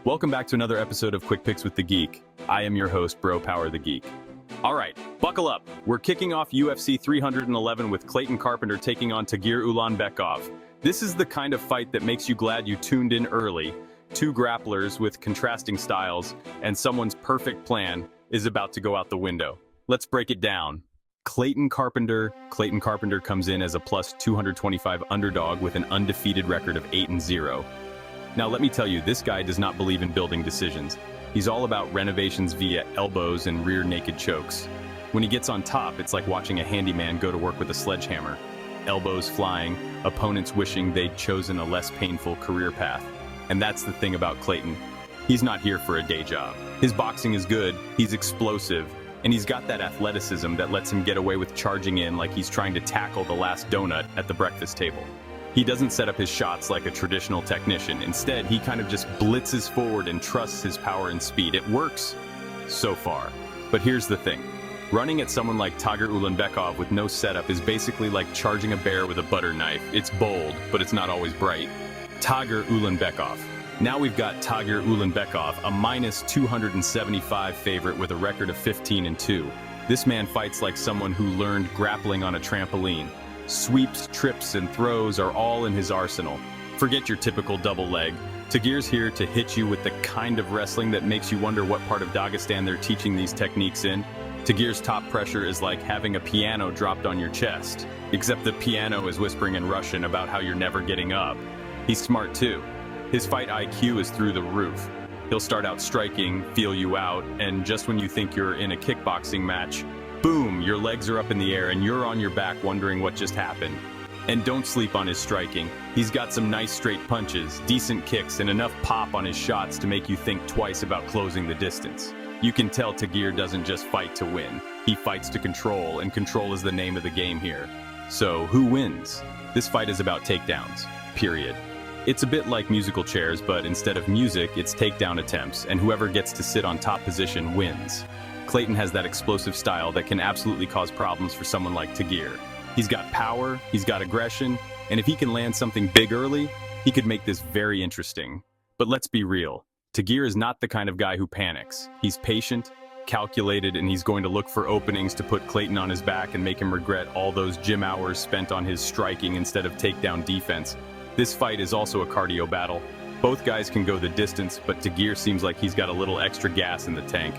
Welcome back to another episode of Quick Picks with the Geek. I am your host, Bro Power the Geek. All right, buckle up. We're kicking off UFC 311 with Clayton Carpenter taking on Tagir Ulanbekov. This is the kind of fight that makes you glad you tuned in early. Two grapplers with contrasting styles, and someone's perfect plan is about to go out the window. Let's break it down. Clayton Carpenter comes in as a plus 225 underdog with an undefeated record of 8-0. Now let me tell you, this guy does not believe in building decisions. He's all about renovations via elbows and rear naked chokes. When he gets on top, it's like watching a handyman go to work with a sledgehammer. Elbows flying, opponents wishing they'd chosen a less painful career path. And that's the thing about Clayton. He's not here for a day job. His boxing is good, he's explosive, and he's got that athleticism that lets him get away with charging in like he's trying to tackle the last donut at the breakfast table. He doesn't set up his shots like a traditional technician. Instead, he kind of just blitzes forward and trusts his power and speed. It works so far. But here's the thing. Running at someone like Tagir Ulanbekov with no setup is basically like charging a bear with a butter knife. It's bold, but it's not always bright. Tagir Ulanbekov. Now we've got Tagir Ulanbekov, a minus 275 favorite with a record of 15-2. This man fights like someone who learned grappling on a trampoline. Sweeps, trips, and throws are all in his arsenal. Forget your typical double leg. Tagir's here to hit you with the kind of wrestling that makes you wonder what part of Dagestan they're teaching these techniques in. Tagir's top pressure is like having a piano dropped on your chest, except the piano is whispering in Russian about how you're never getting up. He's smart too. His fight IQ is through the roof. He'll start out striking, feel you out, and just when you think you're in a kickboxing match, boom, your legs are up in the air and you're on your back wondering what just happened. And don't sleep on his striking. He's got some nice straight punches, decent kicks, and enough pop on his shots to make you think twice about closing the distance. You can tell Tagir doesn't just fight to win. He fights to control, and control is the name of the game here. So, who wins? This fight is about takedowns, period. It's a bit like musical chairs, but instead of music, it's takedown attempts, and whoever gets to sit on top position wins. Clayton has that explosive style that can absolutely cause problems for someone like Tagir. He's got power, he's got aggression, and if he can land something big early, he could make this very interesting. But let's be real, Tagir is not the kind of guy who panics. He's patient, calculated, and he's going to look for openings to put Clayton on his back and make him regret all those gym hours spent on his striking instead of takedown defense. This fight is also a cardio battle. Both guys can go the distance, but Tagir seems like he's got a little extra gas in the tank.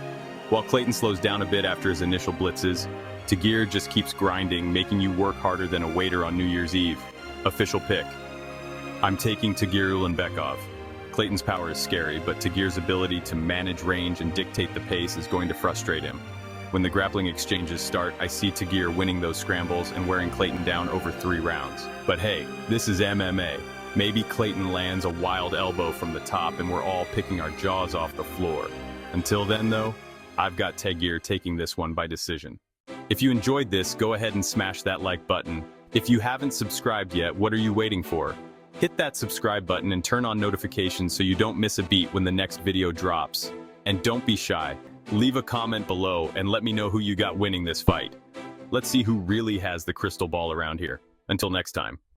While Clayton slows down a bit after his initial blitzes, Tagir just keeps grinding, making you work harder than a waiter on New Year's Eve. Official pick. I'm taking Tagir Ulanbekov. Clayton's power is scary, but Tagir's ability to manage range and dictate the pace is going to frustrate him. When the grappling exchanges start, I see Tagir winning those scrambles and wearing Clayton down over 3 rounds. But hey, this is MMA. Maybe Clayton lands a wild elbow from the top and we're all picking our jaws off the floor. Until then, though, I've got Tagir taking this one by decision. If you enjoyed this, go ahead and smash that like button. If you haven't subscribed yet, what are you waiting for? Hit that subscribe button and turn on notifications so you don't miss a beat when the next video drops. And don't be shy. Leave a comment below and let me know who you got winning this fight. Let's see who really has the crystal ball around here. Until next time.